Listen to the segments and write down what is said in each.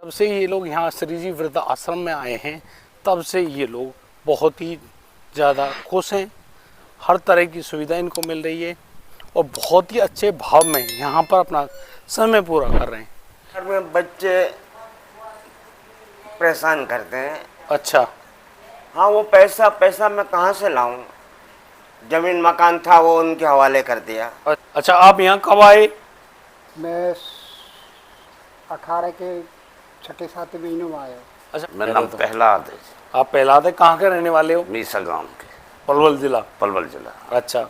तब से ये लोग यहाँ श्री जी वृद्ध आश्रम में आए हैं, तब से ये लोग बहुत ही ज़्यादा खुश हैं। हर तरह की सुविधा इनको मिल रही है और बहुत ही अच्छे भाव में यहाँ पर अपना समय पूरा कर रहे हैं। घर में बच्चे परेशान करते हैं। अच्छा। हाँ, वो पैसा मैं कहाँ से लाऊं? जमीन मकान था वो उनके हवाले कर दिया। अच्छा, आप यहाँ कब आए? मैं 18 के 6-7 महीनों में आया। अच्छा, मेरा नाम प्रहलाद है। आप प्रहलाद है, कहाँ के रहने वाले हो? मीसा गांव के, पलवल जिला। पलवल जिला। अच्छा,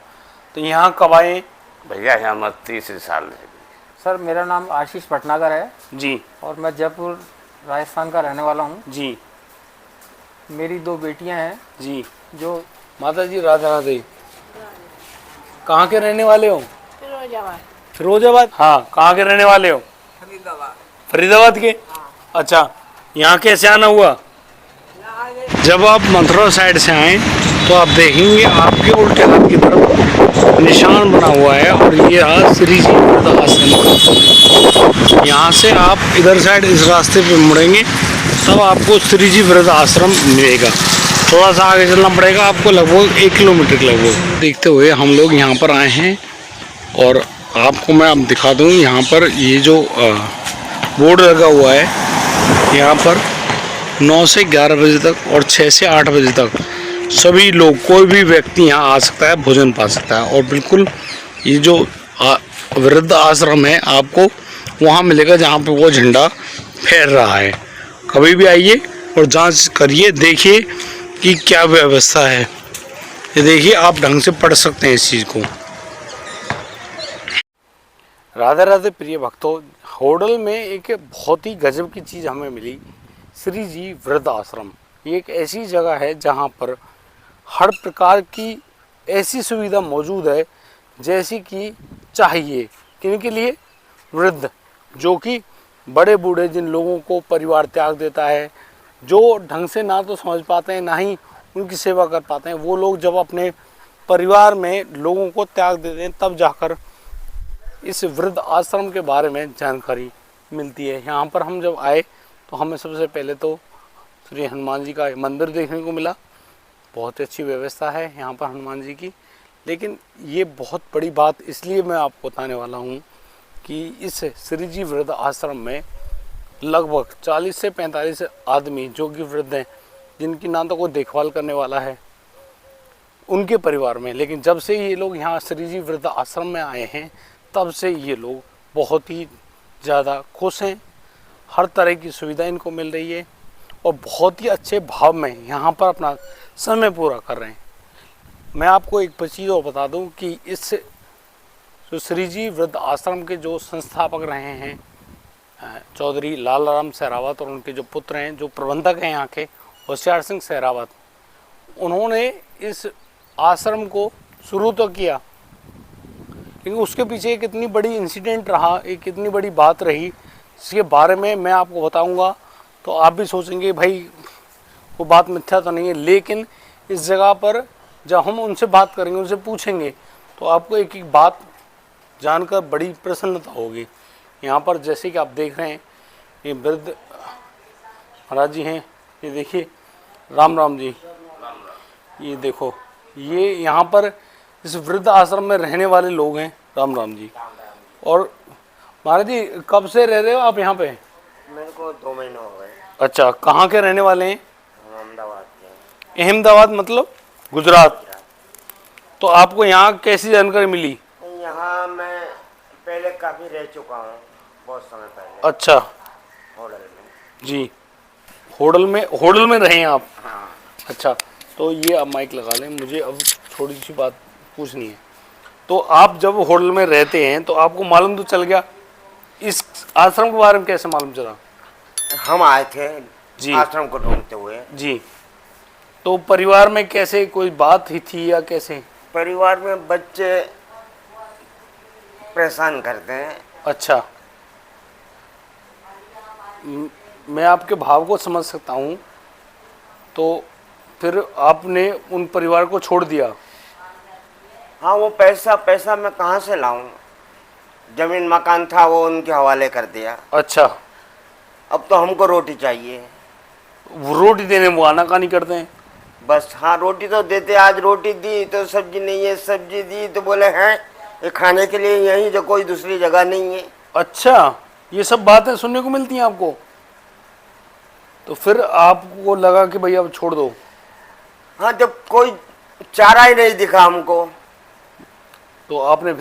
तो यहाँ कब आए? भैया यहाँ मैं 30 साल है। सर मेरा नाम आशीष भटनागर है जी। और मैं जयपुर राजस्थान का रहने वाला हूँ। जी। मेरी 2 बेटियाँ हैं जी। जो माता जी राधे राधे। कहाँ के रहने वाले हो? फिरोजाबाद। फिरोजाबाद। हाँ, कहाँ के रहने वाले हो? फरीदाबाद। फरीदाबाद के। अच्छा, यहाँ कैसे आना हुआ? जब आप मथुरा साइड से आए तो आप देखेंगे आपके उल्टे हाथ की तरफ निशान बना हुआ है और ये रहा श्री जी वृद्ध आश्रम। यहाँ से आप इधर साइड इस रास्ते पे मुड़ेंगे तब आपको श्री जी वृद्ध आश्रम मिलेगा। थोड़ा सा आगे चलना पड़ेगा आपको, लगभग 1 किलोमीटर के लगभग। देखते हुए हम लोग यहाँ पर आए हैं और आपको मैं अब दिखा दूँ, यहाँ पर ये जो बोर्ड लगा हुआ है, यहाँ पर 9 से 11 बजे तक और 6 से 8 बजे तक सभी लोग, कोई भी व्यक्ति यहाँ आ सकता है, भोजन पा सकता है। और बिल्कुल ये जो वृद्ध आश्रम है आपको वहाँ मिलेगा जहाँ पे वो झंडा फहर रहा है। कभी भी आइए और जांच करिए, देखिए कि क्या व्यवस्था है। ये देखिए, आप ढंग से पढ़ सकते हैं इस चीज़ को। राधे राधे प्रिय भक्तों, होडल में एक बहुत ही गजब की चीज़ हमें मिली, श्री जी वृद्ध आश्रम। ये एक ऐसी जगह है जहाँ पर हर प्रकार की ऐसी सुविधा मौजूद है जैसी कि चाहिए। किनके लिए? वृद्ध, जो कि बड़े बूढ़े, जिन लोगों को परिवार त्याग देता है, जो ढंग से ना तो समझ पाते हैं ना ही उनकी सेवा कर पाते हैं, वो लोग जब अपने परिवार में लोगों को त्याग देते हैं तब जाकर इस वृद्ध आश्रम के बारे में जानकारी मिलती है। यहाँ पर हम जब आए तो हमें सबसे पहले तो श्री हनुमान जी का मंदिर देखने को मिला। बहुत अच्छी व्यवस्था है यहाँ पर हनुमान जी की। लेकिन ये बहुत बड़ी बात इसलिए मैं आपको बताने वाला हूँ कि इस श्री जी वृद्ध आश्रम में लगभग 40 से 45 आदमी जो कि वृद्ध हैं, जिनकी ना तो कोई देखभाल करने वाला है उनके परिवार में। लेकिन जब से ये लोग यहाँ श्री जी वृद्ध आश्रम में आए हैं तब से ये लोग बहुत ही ज़्यादा खुश हैं। हर तरह की सुविधा इनको मिल रही है और बहुत ही अच्छे भाव में यहाँ पर अपना समय पूरा कर रहे हैं। मैं आपको एक चीज़ और बता दूं कि इस जो श्री जी वृद्ध आश्रम के जो संस्थापक रहे हैं चौधरी लालराम सहरावत और उनके जो पुत्र हैं, जो प्रबंधक हैं यहाँ के होशियार सिंह सहरावत, उन्होंने इस आश्रम को शुरू तो किया, लेकिन उसके पीछे एक इतनी बड़ी इंसिडेंट रहा, एक इतनी बड़ी बात रही, जिसके बारे में मैं आपको बताऊंगा तो आप भी सोचेंगे भाई वो बात मिथ्या तो नहीं है। लेकिन इस जगह पर जब हम उनसे बात करेंगे, उनसे पूछेंगे, तो आपको एक एक बात जानकर बड़ी प्रसन्नता होगी। यहाँ पर जैसे कि आप देख रहे हैं, ये वृद्ध महाराज जी हैं, ये देखिए, राम राम जी, ये देखो, ये यहाँ पर इस वृद्ध आश्रम में रहने वाले लोग हैं। राम राम जी। और महाराज जी कब से रह रहे हो आप यहाँ पे? मेरे को 2 महीने हो गए। अच्छा, कहाँ के रहने वाले हैं? अहमदाबाद के। अहमदाबाद मतलब गुजरात। तो आपको यहाँ कैसी जानकारी मिली? यहाँ मैं पहले काफ़ी रह चुका हूँ, बहुत समय पहले। अच्छा। होटल में। जी, होटल में रहे हैं आप? हाँ। अच्छा, तो ये अब माइक लगा लें, मुझे अब थोड़ी सी बात पूछनी है। तो आप जब होटल में रहते हैं तो आपको मालूम तो चल गया, इस आश्रम के बारे में कैसे मालूम चला? हम आए थे जी आश्रम को ढूंढते हुए। जी। तो परिवार में कैसे, कोई बात ही थी या कैसे? परिवार में बच्चे परेशान करते हैं। अच्छा, मैं आपके भाव को समझ सकता हूँ। तो फिर आपने उन परिवार को छोड़ दिया? हाँ, वो पैसा मैं कहाँ से लाऊं? जमीन मकान था वो उनके हवाले कर दिया। अच्छा। अब तो हमको रोटी चाहिए। वो रोटी देने वो आनाकानी करते हैं। बस हाँ, रोटी तो देते, आज रोटी दी तो सब्जी नहीं है, सब्जी दी तो बोले हैं ये खाने के लिए यहीं, जो कोई दूसरी जगह नहीं है। अच्छा, ये सब बातें सुनने को मिलती हैं आपको? तो फिर आपको लगा कि भैया अब छोड़ दो? हाँ, जब कोई चारा ही नहीं दिखा हमको, तो आपने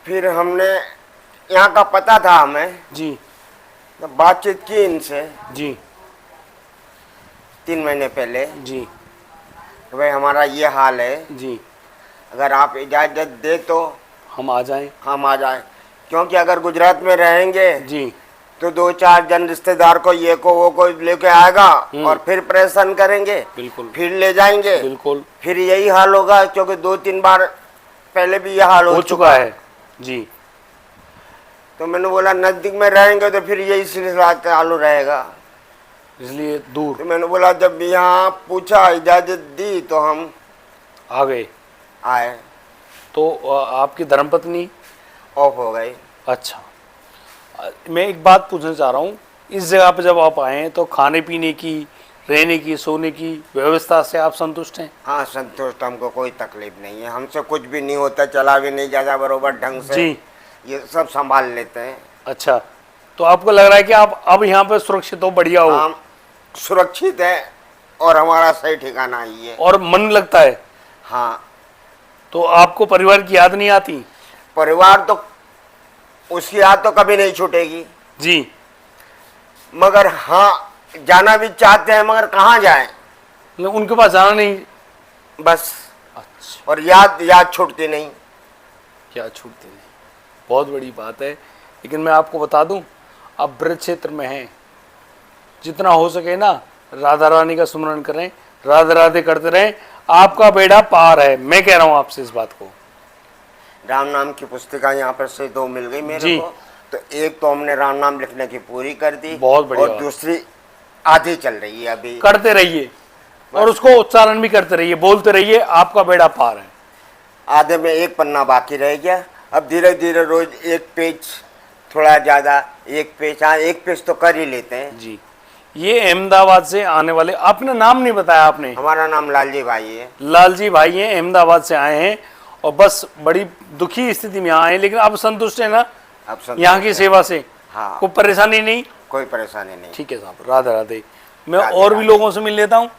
फिर हमने, यहाँ का पता था हमें, जी तो बातचीत की इनसे जी 3 महीने पहले जी कि भाई हमारा ये हाल है, जी, अगर आप इजाज़त दे तो हम आ जाएं। हम आ जाएं। क्योंकि अगर गुजरात में रहेंगे जी तो 2-4 जन रिश्तेदार को, ये को वो को लेके आएगा और फिर परेशान करेंगे, बिल्कुल फिर ले जाएंगे, बिल्कुल, फिर यही हाल होगा। क्योंकि 2-3 बार पहले भी यह हाल हो चुका है। जी, तो मैंने बोला नज़दीक में रहेंगे तो फिर यही सिलसिला चालू रहेगा, इसलिए दूर तो मैंने बोला जब यहाँ पूछा, इजाज़त दी तो हम आ गए। आए। तो आपकी धर्मपत्नी? ऑफ हो गई। अच्छा, मैं एक बात पूछना चाह रहा हूँ, इस जगह पे जब आप आए हैं तो खाने पीने की, रहने की, सोने की व्यवस्था से आप संतुष्ट हैं? हाँ, संतुष्ट, हमको कोई तकलीफ नहीं है, हमसे कुछ भी नहीं होता, चला भी नहीं जाता बरोबर ढंग से, जी। ये सब संभाल लेते हैं। अच्छा, तो आपको लग रहा है कि आप अब यहाँ पे सुरक्षित हो, बढ़िया हो? हम सुरक्षित है और हमारा सही ठिकाना ही है। और मन लगता है? हाँ, तो आपको परिवार की याद नहीं आती? परिवार तो, उसकी याद तो कभी नहीं छूटेगी जी, मगर हाँ, जाना भी चाहते हैं मगर कहाँ जाएं, मतलब उनके पास जाना नहीं? बस। अच्छा, और याद छूटती नहीं। क्या छूटती नहीं, बहुत बड़ी बात है। लेकिन मैं आपको बता दूं, आप ब्रज क्षेत्र में हैं, जितना हो सके ना राधा रानी का स्मरण करें, राधे राधे करते रहें, आपका बेड़ा पार है। मैं कह रहा हूं आपसे इस बात को। राम नाम की पुस्तिका यहाँ पर से 2 मिल गई मेरे जी। को, तो एक तो हमने राम नाम लिखने की पूरी कर दी, बहुत बढ़िया और बात। दूसरी आधी चल रही है अभी। करते रहिए और उसको उच्चारण भी करते रहिए, बोलते रहिए, आपका बेड़ा पार है। आधे में एक पन्ना बाकी रह गया, अब धीरे धीरे रोज एक पेज, थोड़ा ज़्यादा एक पेज, हाँ एक पेज तो कर ही लेते हैं। जी, ये अहमदाबाद से आने वाले, आपने नाम नहीं बताया आपने? हमारा नाम लालजी भाई है। लालजी भाई हैं, अहमदाबाद से आए हैं और बस बड़ी दुखी स्थिति में आए हैं, लेकिन अब संतुष्ट है ना अब यहाँ की सेवा से? हाँ, कोई परेशानी नहीं? कोई परेशानी नहीं। ठीक है साहब, राधे राधे। मैं राधे और भी राधे। लोगों से मिल लेता हूँ,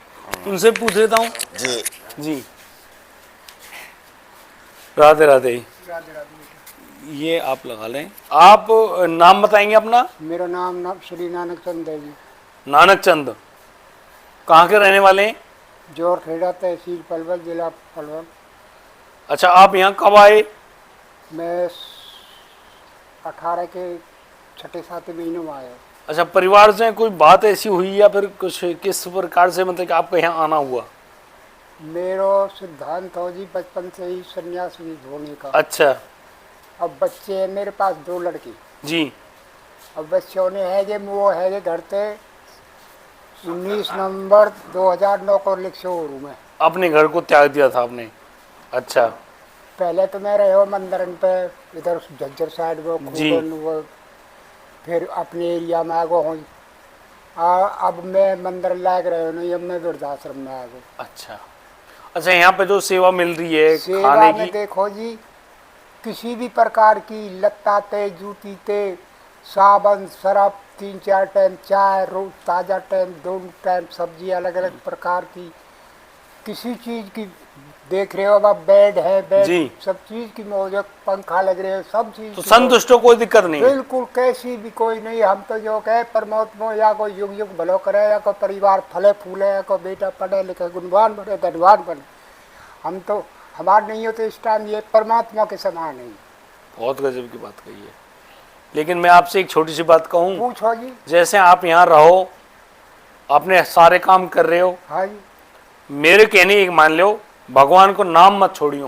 उनसे पूछ लेता हूँ। जी, जी, राधे राधे। राधे राधे बेटा। ये आप लगा लें। आप नाम बताएंगे अपना? मेरा नाम श्री नानक चंद है जी। नानक चंद, कहाँ के रहने वाले हैं? जोर खेड़ा, तहसील पलवल, जिला पलवल। अच्छा, आप यहाँ कब आए? मैं 18 के 6-7 महीनों में आया। अच्छा, परिवार से कोई बात ऐसी हुई या फिर कुछ किस प्रकार से, मतलब कि आपको यहाँ आना हुआ? मेरा सिद्धांत हो जी बचपन से ही सन्यासी होने का। अच्छा अब बच्चे हैं मेरे पास 2 लड़की। जी, अब बच्चों ने है जे वो है जे घर पे 19 नवंबर 2009 को लिख शोरू में अपने घर को त्याग दिया था आपने? अच्छा, पहले तो मैं रहे हो मंदिरन पे, इधर झज्जर साइड वो जी। खूबन वो, फिर अपने एरिया में आ गो हूँ। अब मैं मंदिर लाग रहे हो नहीं, अब मैं वृद्धाश्रम में आ गो। अच्छा, अच्छा, यहाँ पे जो सेवा मिल रही है सेवा खाने में की? देखो जी, किसी भी प्रकार की लत्ता ते, जूती ते, साबुन, सरफ, 3-4 टाइम चाय, रोज ताज़ा टाइम, 2 टाइम सब्जी, अलग अलग प्रकार की, किसी चीज़ की देख रहे हो। अब बेड है, बेड जी। सब चीज़ की मौजूद, पंखा लग रहे हो, सब चीज़ तो की संतुष्ट हो, कोई दिक्कत नहीं? बिल्कुल कैसी भी कोई नहीं। हम तो जो कहे परमात्मा या कोई युग युग भलो करे, या कोई परिवार फले फूले, या कोई बेटा पढ़े लिखे गुणवान बने, धनवान बने। हम तो, हमारे नहीं हो तो इस टाइम ये परमात्मा के समान नहीं। बहुत गजब की बात कही है। लेकिन मैं आपसे एक छोटी सी बात कहूँ, पूछो जी। जैसे आप यहाँ रहो, अपने सारे काम कर रहे हो, हाँ जी मेरे कहने एक मान लो, भगवान को नाम मत छोड़ियो।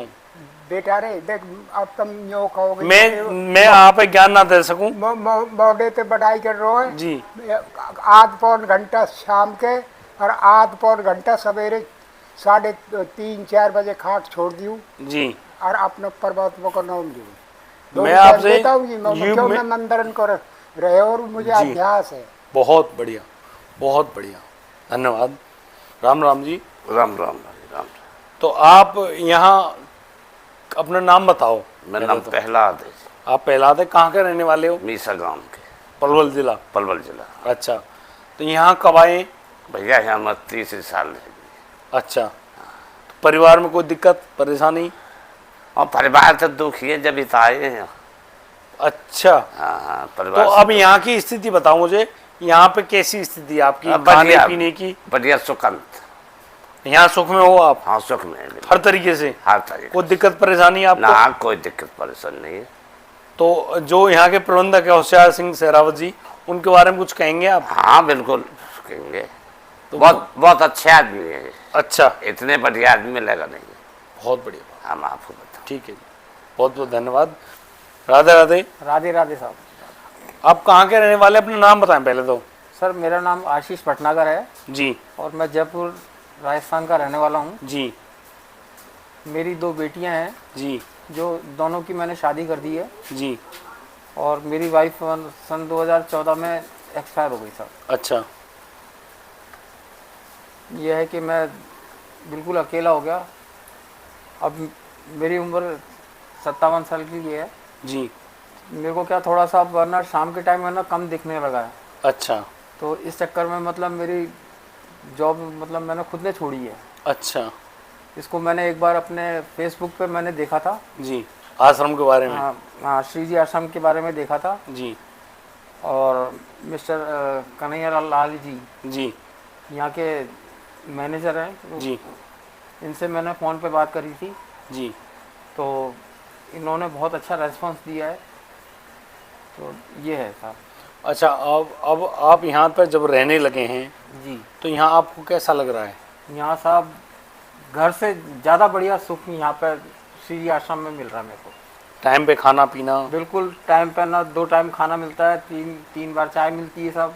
बेटा रे देख, अब तुम यो कहोगे मैं आप पे ज्ञान ना दे सकूं। मोडे पे बढ़ाई कर रहे हो जी, आध पौन घंटा शाम के और आध पौन घंटा सवेरे 3:30-4 बजे खाट छोड़ दियो जी, और अपने परमात्मा को नाम लियो। मैं आपसे देता हूँ जी, मैं युग क्यों में- मैं मंदिरन को रहे और मुझे जी। अभ्यास है। बहुत बढ़िया, बहुत बढ़िया, धन्यवाद। राम राम जी। राम राम भाई, राम। तो आप यहाँ अपना नाम बताओ। मेरा नाम प्रहलाद है, आप प्रहलाद है, कहाँ के रहने वाले हो? मीसा गांव के, पलवल जिला। पलवल जिला। अच्छा, तो यहाँ कब आए? भैया यहाँ मैं 30 साल है। अच्छा, तो परिवार में कोई दिक्कत परेशानी? और परिवार से दुखी है जब इतना आए हैं। अच्छा, हाँ, तो परिवार अब यहाँ की स्थिति बताओ मुझे, यहाँ पे कैसी स्थिति है आपकी खाने बढ़िया, पीने की? बढ़िया सुकंत। यहाँ सुख में हो आप? हाँ, सुख में है बिल्कुल। हर तरीके से? हर तरीके कोई दिक्कत परेशानी आपको? ना, कोई दिक्कत परेशानी नहीं है। तो जो यहाँ के प्रबंधक है होशियार सिंह सहरावत जी, उनके बारे में कुछ कहेंगे आप? हाँ बिल्कुल कहेंगे, तो बहुत बहुत अच्छे आदमी है। अच्छा, इतने बढ़िया आदमी मिलेगा नहीं। बहुत बढ़िया, हम आपको बताओ। ठीक है जी, बहुत बहुत धन्यवाद। राधे राधे। राधे राधे साहब। आप कहाँ के रहने वाले, अपना नाम बताएं पहले तो। सर मेरा नाम आशीष भटनागर है जी और मैं जयपुर राजस्थान का रहने वाला हूँ। जी मेरी 2 बेटियाँ हैं जी जो दोनों की मैंने शादी कर दी है जी। और मेरी वाइफ सन 2014 में एक्सपायर हो गई सर। अच्छा, यह है कि मैं बिल्कुल अकेला हो गया। अब मेरी उम्र 57 साल की है। जी। मेरे को क्या थोड़ा सा वरना शाम के टाइम में ना कम दिखने लगा है, अच्छा तो इस चक्कर में मतलब मेरी जॉब मतलब मैंने खुद ने छोड़ी है। अच्छा। इसको मैंने एक बार अपने फेसबुक पे मैंने देखा था। जी, आश्रम के बारे में? हाँ, श्री जी आश्रम के बारे में देखा था। जी और मिस्टर कन्हैया लाल जी जी यहाँ के मैनेजर हैं, जी इनसे मैंने फ़ोन पे बात करी थी, जी। तो इन्होंने बहुत अच्छा रेस्पॉन्स दिया है। तो ये है साहब। अच्छा, अब आप यहाँ पर जब रहने लगे हैं जी, तो यहाँ आपको कैसा लग रहा है? यहाँ साहब घर से ज़्यादा बढ़िया सुख यहाँ पर श्री जी आश्रम में मिल रहा है मेरे को। टाइम पे खाना पीना? बिल्कुल टाइम पे ना, 2 टाइम खाना मिलता है, 3 बार चाय मिलती है सब।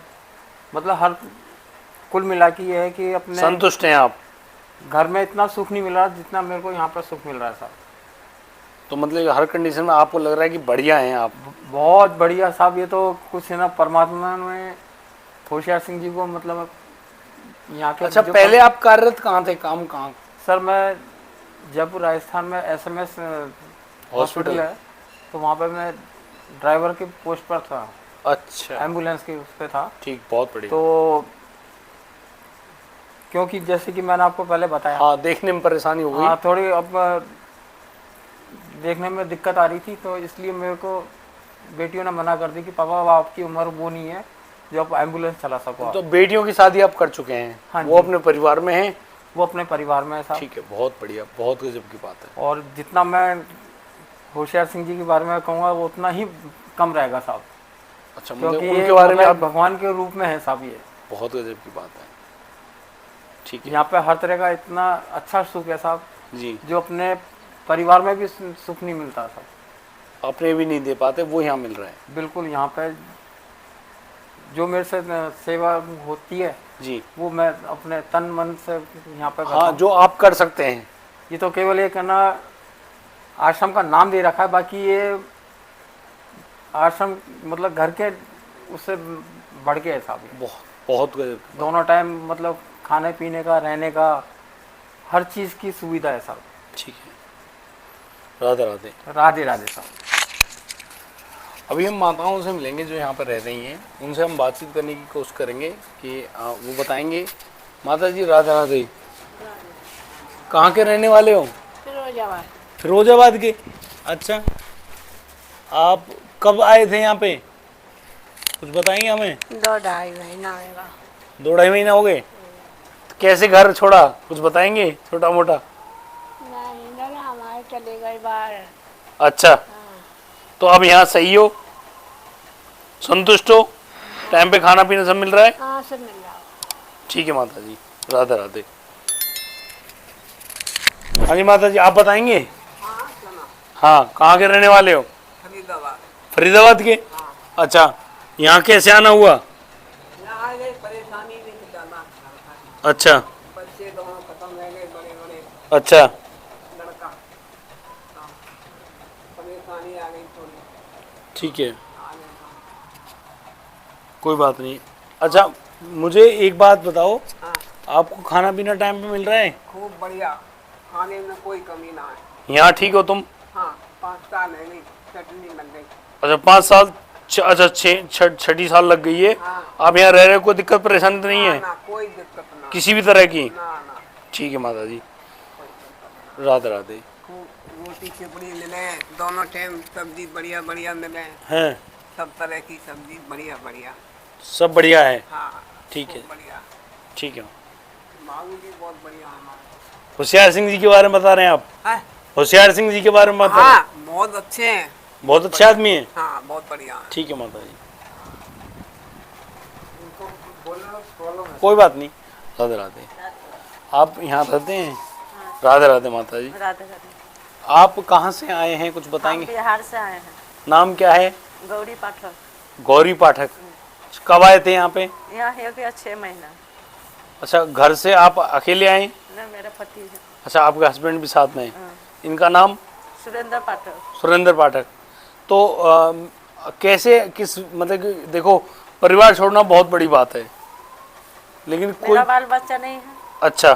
मतलब हर कुल मिला के ये है कि अपने संतुष्ट हैं आप? घर में इतना सुख नहीं मिल रहा जितना मेरे को यहाँ पर सुख मिल रहा है साहब। तो मतलब हर कंडीशन में आपको लग रहा है कि बढ़िया हैं आप? बहुत बढ़िया साहब। ये तो कुछ है ना, परमात्मा ने होशियार सिंह जी को मतलब यहाँ के। अच्छा, पहले आप कार्यरत कहाँ थे, काम कहाँ? सर मैं जयपुर राजस्थान में SMS हॉस्पिटल है, तो वहाँ पे मैं ड्राइवर के पोस्ट पर था। अच्छा, एम्बुलेंस के उस पर था। ठीक, बहुत बढ़िया। तो क्योंकि जैसे कि मैंने आपको पहले बताया, हाँ, देखने में परेशानी हो गई। हाँ थोड़ी अब देखने में दिक्कत आ रही थी, तो इसलिए मेरे को बेटियों ने मना कर दी कि पापा अब आपकी उम्र वो नहीं है जो आप एम्बुलेंस चला सको आप। तो बेटियों की शादी आप कर चुके हैं? हाँ वो जी। अपने परिवार में हैं? वो अपने परिवार में है साहब। ठीक है, बहुत बढ़िया, बहुत गजब की बात है। और जितना मैं होशियार सिंह जी के बारे में कहूँगा वो उतना ही कम रहेगा साहब, अच्छा, मतलब क्योंकि उनके ये बारे में मतलब आप, भगवान के रूप में है साहब। ये बहुत गजब की बात है। ठीक है यहाँ पे हर तरह का इतना अच्छा सुख है साहब, जी। जो अपने परिवार में भी सुख नहीं मिलता साहब। अपने भी नहीं दे पाते, वो यहाँ मिल रहा है। बिल्कुल यहाँ पे जो मेरे से सेवा होती है जी। वो मैं अपने तन मन से यहाँ पे करता हाँ, हूँ। जो आप कर सकते हैं। ये तो केवल एक है ना आश्रम का नाम दे रखा है, बाकी ये आश्रम मतलब घर के उससे बढ़ के है साहब। ये बहुत बहुत गजब की बात। दोनों टाइम मतलब खाने पीने का, रहने का, हर चीज़ की सुविधा है साहब। ठीक है, राधे राधे। राधे राधे साहब। अभी हम माताओं से मिलेंगे जो यहाँ पर रह रही हैं, उनसे हम बातचीत करने की कोशिश करेंगे कि वो बताएंगे। माता जी, राधे राधे। कहाँ के रहने वाले हो? फिरोजाबाद। फिरोजाबाद के? अच्छा, आप कब आए थे यहाँ पे, कुछ बताएंगे हमें? 2-2.5 महीना होगा। 2-2.5 महीना हो गए। तो कैसे घर छोड़ा, कुछ बताएंगे छोटा मोटा? नहीं ना, हमारे चले गए बाहर। अच्छा, तो अब यहाँ सही हो, संतुष्ट हो, टाइम पे खाना पीना सब मिल रहा है? हाँ, सब मिल रहा। ठीक है माता जी, राधे राधे। हाँ जी माता जी, आप बताएंगे? हाँ, कहाँ के रहने वाले हो? फरीदाबाद। फरीदाबाद के? अच्छा, यहाँ कैसे आना हुआ? यहाँ गए परेशानी नहीं जाना। अच्छा बच्चे दोनों खत्म रह गए, बड़े बड़े अच्छा लड़का। हाँ, परेशानी आ गई थोड़ी। ठीक है। कोई बात नहीं। अच्छा मुझे एक बात बताओ, हाँ आपको खाना पीना टाइम पे मिल रहा है? खूब बढ़िया, खाने में कोई कमी ना है। यहाँ ठीक हो तुम? हाँ 5 साल है गई, चटनी बन गई। अच्छा 5 साल, अच्छा 6 साल लग गई है। हाँ। आप यहाँ रह रहे हो, कोई दिक्कत परेशानी तो नहीं है ना कोई दिक्कत ना, किसी भी तरह की? ना ना ठीक है माता जी, राधे राधे। खूब रोटी चिपड़ी मिले, दोनों टाइम सब्जी बढ़िया बढ़िया मिले, हैं सब तरह की सब्जी बढ़िया बढ़िया। सब बढ़िया है? हाँ ठीक है, खूब बढ़िया। ठीक है। मांगू भी बहुत बढ़िया है हमारे। होशियार सिंह जी के बारे में बता रहे हैं आप? हैं? होशियार सिंह जी के बारे में बता रहे हैं? हाँ बहुत अच्छे हैं। बहुत अच्छे आदमी हैं। हाँ बहुत बढ़िया है। ठीक है माता जी, कोई बात नहीं। राधे राधे। आप यहाँ रहते हैं? राधे राधे माता जी। राधे राधे। आप कहाँ से आए हैं, कुछ हम बताएंगे? बिहार से आए हैं। नाम क्या है? गौरी पाठक। गौरी पाठक। कब आए थे यहाँ पे? यहाँ है गया 6 महीना। अच्छा, घर से आप अकेले आए? न मेरा पति है। अच्छा, आपके हस्बैंड भी साथ में हैं। इनका नाम? सुरेंद्र पाठक। सुरेंद्र पाठक। तो कैसे, किस मतलब कि देखो, परिवार छोड़ना बहुत बड़ी बात है, लेकिन कोई। मेरा बाल बच्चा नहीं है। अच्छा।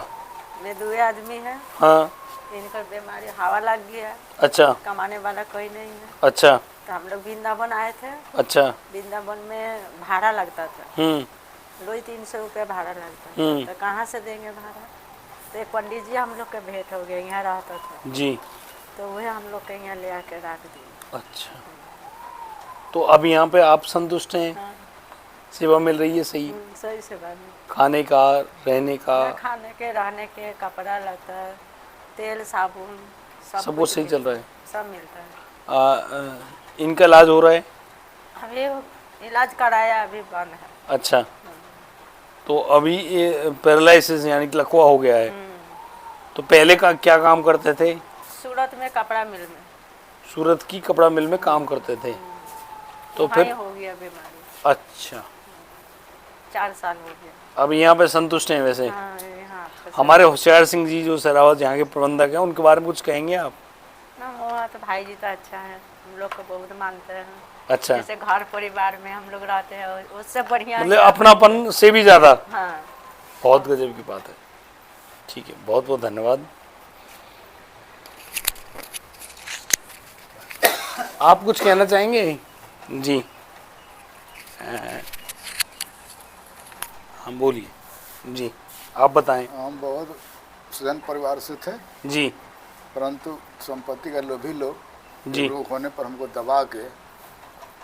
मैं 2 आदमी है। हाँ। इनका बीमारी हवा लग गया। अच्छा। कमाने वाला कोई नहीं है। अच्छा। तो हम लोग वृंदावन आए थे। अच्छा। वृंदावन में भाड़ा लगता था, रोज 300 रुपया भाड़ा लगता था। तो कहाँ से देंगे भाड़ा? तो एक पंडित जी हम लोग के भेंट हो गए, यहाँ रहता था जी। तो वही हम लोग के यहाँ ले आके रख दिए। अच्छा, तो अब यहाँ पे आप संतुष्ट हैं? हाँ। सेवा मिल रही है सही? सही से बात है। खाने का, रहने का? खाने के, रहने के, कपड़ा लता, तेल साबुन सब कुछ सही चल रहा है? सब मिलता है। इनका इलाज हो रहा है? अभी इलाज कराया, अभी बंद है। अच्छा, तो अभी ये पैरालिसिस यानी कि लकवा हो गया है। तो पहले का क्या काम करते थे? सूरत में कपड़ा मिल में। सूरत की कपड़ा मिल में काम करते थे। तो वहीं फिर हो गया बीमारी। अच्छा, 4 साल हो गया। अब यहाँ पे संतुष्ट हैं वैसे? हाँ, यहाँ पे हमारे होशियार सिंह जी जो सरावत यहाँ के प्रबंधक हैं, उनके बारे में कुछ कहेंगे आप? ना, वो तो भाई जी तो अच्छा है, हम लोग को बहुत मानते हैं। अच्छा, जैसे घर परिवार में हम लोग रहते हैं, उससे बढ़िया मतलब अपनापन से भी ज़्यादा? हाँ। बहुत गजब की बात है। ठीक है, बहुत बहुत धन्यवाद। आप कुछ कहना चाहेंगे? जी हम बोलिए जी, आप बताएं। हम बहुत सजन परिवार से थे जी। परंतु संपत्ति का लोभी लोग जी। रोग होने पर हमको दबा के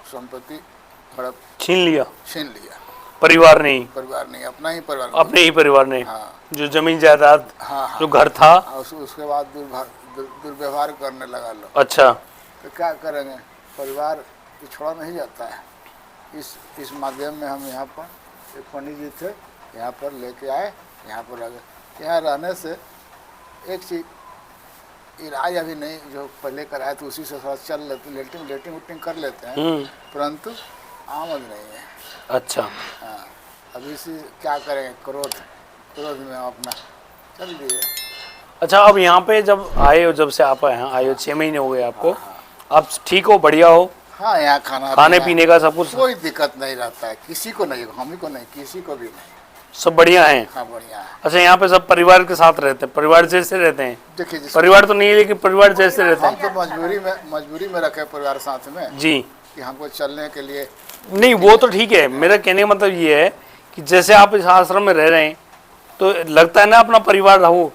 संपत्ति हड़प छीन लिया? छीन लिया। परिवार ने ही? परिवार नहीं, अपना ही परिवार। अपने ही परिवार ने? हाँ। जो जमीन जायदाद, हाँ। जो घर था? उसके बाद दुर्व्यवहार करने लगा लोग। अच्छा। तो क्या करेंगे, परिवार को छोड़ा नहीं जाता है। इस माध्यम में हम यहाँ पर एक पंडित जी थे, यहाँ पर लेके आए, यहाँ पर रह गए। यहाँ रहने से एक चीज इलाज अभी नहीं, जो पहले कराए तो उसी से थोड़ा चल लेते, लेटिंग उटिंग कर लेते हैं, परंतु आमद नहीं है। अच्छा। हाँ, अभी से क्या करेंगे, क्रोध में अपना चल दिए। अच्छा, अब यहाँ पे जब आए हो, जब से आप यहाँ आए हो, 6 महीने हो गए आपको, आप ठीक हो, बढ़िया हो? हाँ, यहाँ खाने पीने का सब कुछ? कोई दिक्कत नहीं रहता है, किसी को नहीं, हम ही को नहीं, किसी को भी नहीं, सब बढ़िया हैं? हाँ बढ़िया है। अच्छा, यहाँ पे सब परिवार के साथ रहते हैं, परिवार जैसे रहते हैं? देखिए, परिवार तो नहीं है, लेकिन परिवार जैसे रहते हम हैं? तो मजबूरी में रखे परिवार साथ में जी। कि हमको चलने के लिए। नहीं, वो तो ठीक है, मेरा कहने का मतलब ये है कि जैसे आप इस आश्रम में रह रहे हैं तो लगता है ना अपना परिवार रहो।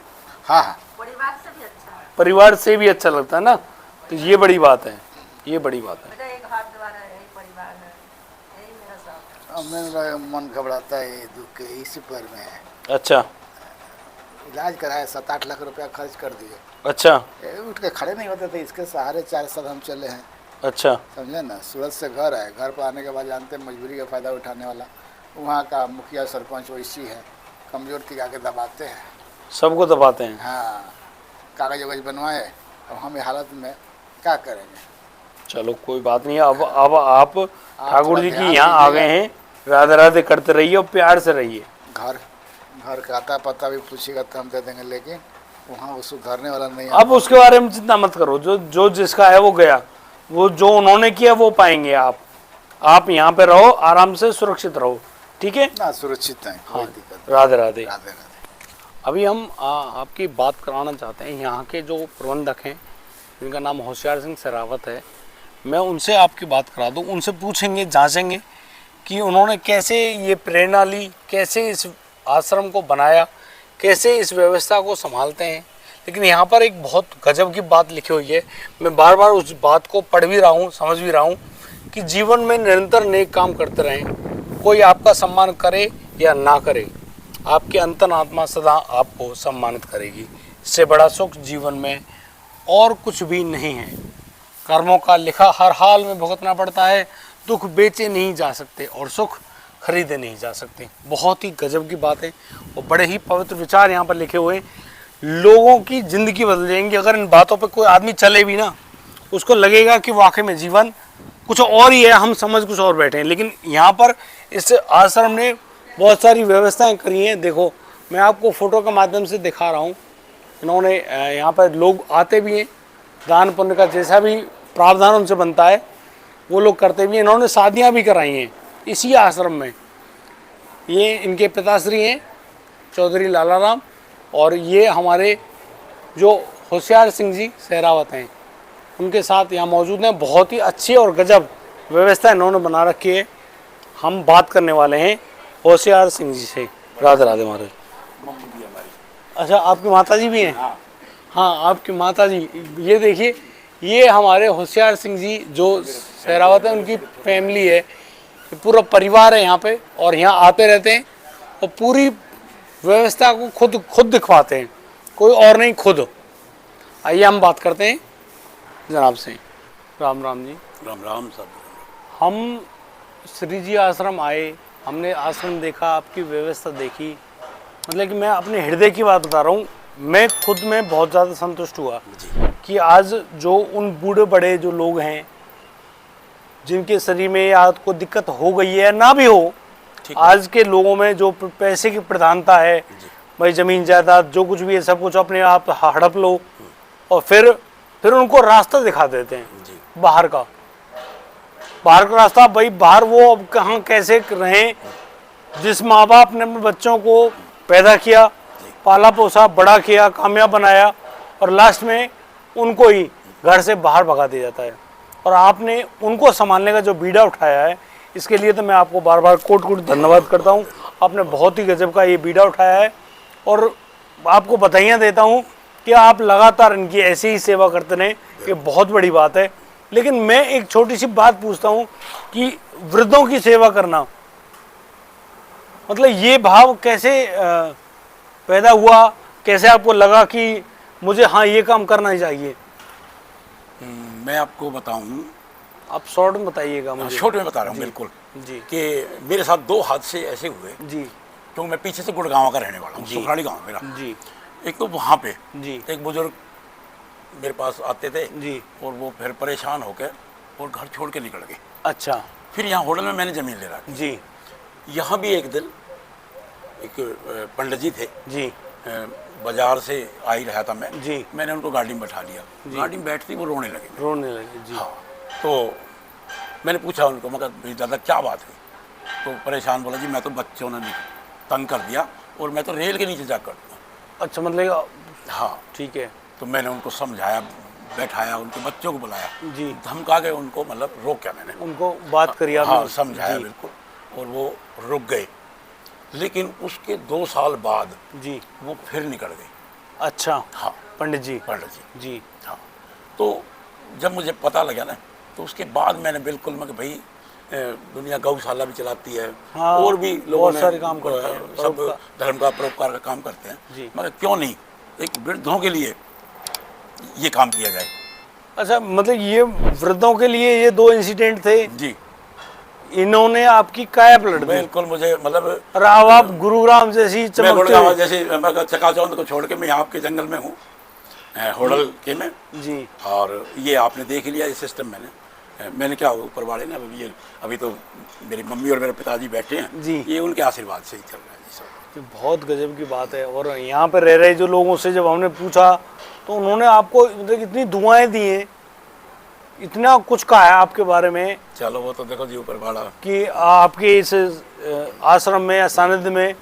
हाँ हाँ, परिवार से भी अच्छा है। परिवार से भी अच्छा लगता है ना, तो ये बड़ी बात है, ये बड़ी बात है। मेरा एक हाथ द्वारा यही परिवार है, यही मेरा सब। अब मेरा मन घबराता है, ये दुख के इसी पर में है। अच्छा। इलाज कराया, 7-8 लाख रुपया खर्च कर दिए। अच्छा। उठ के खड़े नहीं होते थे, इसके सहारे 4 साल हम चले हैं। अच्छा। समझे ना, सूरत से घर है, घर पर आने के बाद जानते हैं मजबूरी का फ़ायदा उठाने वाला वहाँ का मुखिया सरपंच वैसी है, कमज़ोर की आके दबाते हैं, सबको दबाते हैं। हाँ, कागज वगज बनवाए, अब हम हालत में क्या करेंगे। चलो कोई बात नहीं, अब आप ठाकुर जी थोड़ा की ध्यान यहाँ आ दीजिएगा। गए हैं, राधे राधे करते रहिए और प्यार से रहिए। घर का आता पता भी पूछेगा तो हम दे देंगे, लेकिन वहाँ वो सुधारने वाला नहीं है। अब उसके बारे में चिंता मत करो, जो जिसका है वो गया, वो जो उन्होंने किया वो पाएंगे आप। आप यहाँ पे रहो, आराम से सुरक्षित रहो, ठीक है। ना सुरक्षित है, कोई दिक्कत नहीं। राधे राधे। राधे राधे। अभी हम आपकी बात कराना चाहते हैं यहाँ के जो प्रबंधक हैं, जिनका नाम होशियार सिंह सहरावत है। मैं उनसे आपकी बात करा दूँ, उनसे पूछेंगे, जांचेंगे कि उन्होंने कैसे ये प्रेरणा ली, कैसे इस आश्रम को बनाया, कैसे इस व्यवस्था को संभालते हैं। लेकिन यहाँ पर एक बहुत गजब की बात लिखी हुई है, मैं बार बार उस बात को पढ़ भी रहा हूँ, समझ भी रहा हूँ कि जीवन में निरंतर नेक काम करते रहें। कोई आपका सम्मान करे या ना करे, आपकी अंतरात्मा सदा आपको सम्मानित करेगी। इससे बड़ा सुख जीवन में और कुछ भी नहीं है। कर्मों का लिखा हर हाल में भुगतना पड़ता है। दुख बेचे नहीं जा सकते और सुख खरीदे नहीं जा सकते। बहुत ही गजब की बात है और बड़े ही पवित्र विचार यहाँ पर लिखे हुए हैं। लोगों की ज़िंदगी बदल जाएंगी अगर इन बातों पर कोई आदमी चले भी ना, उसको लगेगा कि वाकई में जीवन कुछ और ही है, हम समझ कुछ और बैठे हैं। लेकिन यहाँ पर इस आश्रम ने बहुत सारी व्यवस्थाएं करी हैं। देखो, मैं आपको फ़ोटो के माध्यम से दिखा रहा हूँ। इन्होंने यहाँ पर लोग आते भी हैं, दान पुण्य का जैसा भी प्रावधान उनसे बनता है वो लोग करते भी हैं। इन्होंने शादियाँ भी कराई हैं इसी आश्रम में। ये इनके पिताश्री हैं चौधरी लाला राम, और ये हमारे जो होशियार सिंह जी सहरावत हैं, उनके साथ यहाँ मौजूद हैं। बहुत ही अच्छी और गजब व्यवस्था इन्होंने बना रखी है। हम बात करने वाले हैं होशियार सिंह जी से। राधे राधे महाराज। अच्छा, आपकी माता जी भी हैं? हाँ, आपकी माता जी। ये देखिए, ये हमारे होशियार सिंह जी जो सहरावत है, उनकी फैमिली है, पूरा परिवार है यहाँ पे, और यहाँ आते रहते हैं और पूरी व्यवस्था को खुद दिखवाते हैं, कोई और नहीं, खुद। आइए हम बात करते हैं जनाब से। राम राम जी। राम राम साहब। हम श्री जी आश्रम आए, हमने आश्रम देखा, आपकी व्यवस्था देखी, मतलब कि मैं अपने हृदय की बात बता रहा हूँ, मैं खुद में बहुत ज़्यादा संतुष्ट हुआ कि आज जो उन बूढ़े बड़े जो लोग हैं, जिनके शरीर में या को दिक्कत हो गई है, ना भी हो, आज के लोगों में जो पैसे की प्रधानता है, भाई ज़मीन जायदाद जो कुछ भी है सब कुछ अपने आप हड़प लो और फिर उनको रास्ता दिखा देते हैं बाहर का रास्ता। भाई बाहर वो अब कहाँ कैसे रहें, जिस माँ बाप ने अपने बच्चों को पैदा किया, पाला पोसा, बड़ा किया, कामयाब बनाया, और लास्ट में उनको ही घर से बाहर भगा दिया जाता है। और आपने उनको संभालने का जो बीड़ा उठाया है, इसके लिए तो मैं आपको बार बार कोट धन्यवाद करता हूँ। आपने बहुत ही गजब का ये बीड़ा उठाया है, और आपको बधाइयाँ देता हूँ कि आप लगातार इनकी ऐसी ही सेवा करते रहें, ये बहुत बड़ी बात है। लेकिन मैं एक छोटी सी बात पूछता हूँ कि वृद्धों की सेवा करना, मतलब ये भाव कैसे पैदा हुआ, कैसे आपको लगा कि मुझे हाँ ये काम करना ही चाहिए? मैं आपको बताऊं, आप शॉर्ट में बताइएगा मुझे। शॉर्ट में बता रहा हूँ बिल्कुल जी। कि मेरे साथ 2 हादसे ऐसे हुए जी, क्योंकि मैं पीछे से गुड़गांव का रहने वाला हूँ, सुखराड़ी गाँव मेरा जी। एक तो वहाँ पे जी, एक बुजुर्ग मेरे पास आते थे जी, और वो फिर परेशान होकर और घर छोड़ के निकल गए। अच्छा, फिर यहाँ होटल में मैंने ज़मीन ले रखी। जी, यहाँ भी एक दिन एक पंडित जी थे जी, बाजार से आ ही रहा था मैं जी। मैंने उनको गाड़ी में बैठा लिया। गाड़ी में बैठती वो रोने लगे। रोने लगे जी। हाँ, तो मैंने पूछा उनको, मगर भाई दादा क्या बात हुई? तो परेशान बोला, जी मैं तो बच्चों ने तंग कर दिया और मैं तो रेल के नीचे जाकर। अच्छा, मतलब हाँ ठीक है। तो मैंने उनको समझाया, बैठाया, उनके बच्चों को बुलाया, जी, धमका के उनको मतलब रोका मैंने, उनको बात करिए आपने? हाँ समझाया बिल्कुल, और वो रुक गए। लेकिन उसके 2 साल बाद जी वो फिर निकल गए। अच्छा, हाँ पंडित जी जी हाँ। तो जब मुझे पता लगा ना, तो उसके बाद मैंने बिल्कुल, मैं भाई दुनिया गौशाला भी चलाती है, हाँ, और भी लोगों ने सारे काम करते हैं, सब धर्म का परोपकार का काम करते हैं जी। मगर क्यों नहीं एक वृद्धों के लिए ये काम किया जाए। अच्छा, मतलब ये वृद्धों के लिए ये 2 इंसिडेंट थे जी, इन्होंने आपकी काया पलट दी। बिल्कुल मुझे मतलब, और अब आप गुरुग्राम जैसी चमकते जैसे चकाचौंध को छोड़ के मैं यहाँ आपके जंगल में हूँ, होटल के में जी। और ये आपने देख लिया ये सिस्टम। मैंने क्या ऊपर वाले ना, अभी तो मेरी मम्मी और मेरे पिताजी बैठे हैं जी, ये उनके आशीर्वाद से ही चल रहा है जी सब। तो बहुत गजब की बात है। और यहाँ पे रह रहे जो लोगों से जब हमने पूछा तो उन्होंने आपको मतलब इतनी दुआएं दी हैं इतना कुछ कहा है आपके बारे में चलो वो तो देखो जी ऊपर भाड़ा। कि आपके इस आश्रम में या सानिध्य में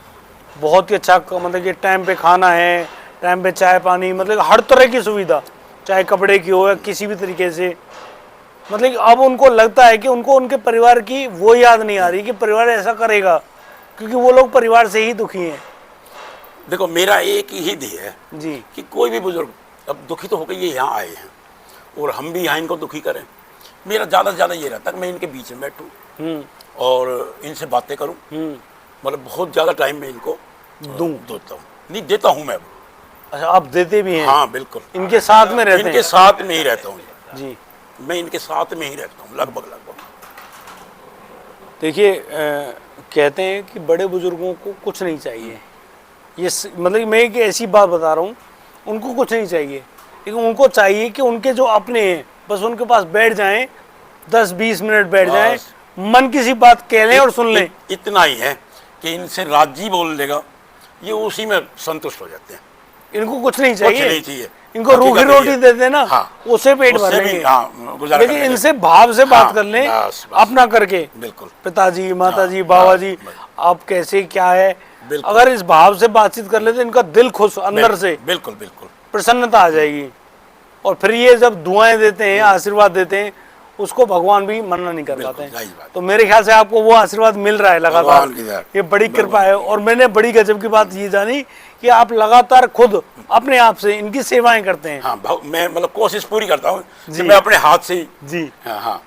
बहुत ही अच्छा मतलब कि टाइम पे खाना है, टाइम पे चाय पानी, मतलब हर तरह की सुविधा, चाहे कपड़े की हो या किसी भी तरीके से। मतलब कि अब उनको लगता है कि उनको उनके परिवार की वो याद नहीं आ रही कि परिवार ऐसा करेगा, क्योंकि वो लोग परिवार से ही दुखी हैं। देखो मेरा एक ही ध्येय है जी कि कोई भी बुजुर्ग अब दुखी तो होकर ये यहाँ आए हैं और हम भी यहाँ इनको दुखी करें। मेरा ज़्यादा से ज़्यादा ये रहता है कि मैं इनके बीच में बैठूँ और इनसे बातें करूँ। मतलब बहुत ज़्यादा टाइम मैं इनको देता हूँ, नहीं देता हूँ मैं। अच्छा, आप देते भी हैं? हाँ बिल्कुल, इनके साथ में रहते हैं? इनके साथ में ही रहता हूँ जी, मैं इनके साथ में ही रहता हूँ लगभग। देखिए कहते हैं कि बड़े बुजुर्गों को कुछ नहीं चाहिए, ये मतलब मैं एक ऐसी बात बता रहा हूँ, उनको कुछ नहीं चाहिए, लेकिन उनको चाहिए कि उनके जो अपने हैं बस उनके पास बैठ जाएं, 10-20 मिनट बैठ जाएं, मन की सी बात कह लें और सुन लें। इतना ही है कि इनसे राजी बोल देगा, ये उसी में संतुष्ट हो जाते हैं। इनको कुछ नहीं चाहिए, कुछ नहीं चाहिए, इनको रूखी रोटी दे देना, उससे पेट भर लेंगे। लेकिन इनसे भाव से बात कर लें, अपना करके, बिल्कुल पिताजी, माताजी, बाबा जी आप कैसे, क्या है, अगर इस भाव से बातचीत कर ले तो इनका दिल खुश अंदर से, बिल्कुल बिल्कुल प्रसन्नता आ जाएगी। और फिर ये जब दुआएं देते हैं, आशीर्वाद देते हैं, उसको भगवान भी मना नहीं कर पाते हैं। तो मेरे ख्याल से आपको वो आशीर्वाद मिल रहा है लगातार, ये बड़ी कृपा है। और मैंने बड़ी गजब की बात ये जानी कि आप लगातार खुद अपने आप से इनकी सेवाएं करते हैं। हाँ, मैं मतलब कोशिश पूरी करता हूँ कि मैं अपने हाथ से जी। हाँ,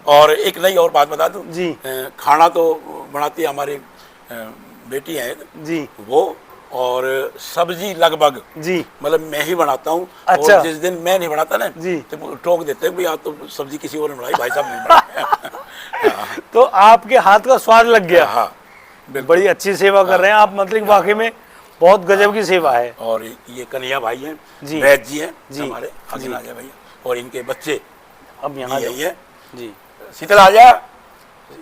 और एक नई और बात बता दूँ जी, खाना तो बनाती है हमारी बेटी है जी, वो, और सब्जी लगभग जी मतलब मैं ही बनाता हूँ। अच्छा। और जिस दिन मैं नहीं बनाता ना जी तो टोक देते हैं, आज तो सब्जी किसी और ने बनाई, भाई साहब नहीं बनाई। तो आपके हाथ का स्वाद लग गया। हाँ, बड़ी अच्छी सेवा कर रहे हैं आप, मतलब वाकई में बहुत गजब की सेवा है। और ये कन्हैया भाई हैं, जी, वैद्य जी हैं जी, हमारे, आगे आ जाए भैया, और इनके बच्चे अब यहाँ यही है जी। शीतल आ जा,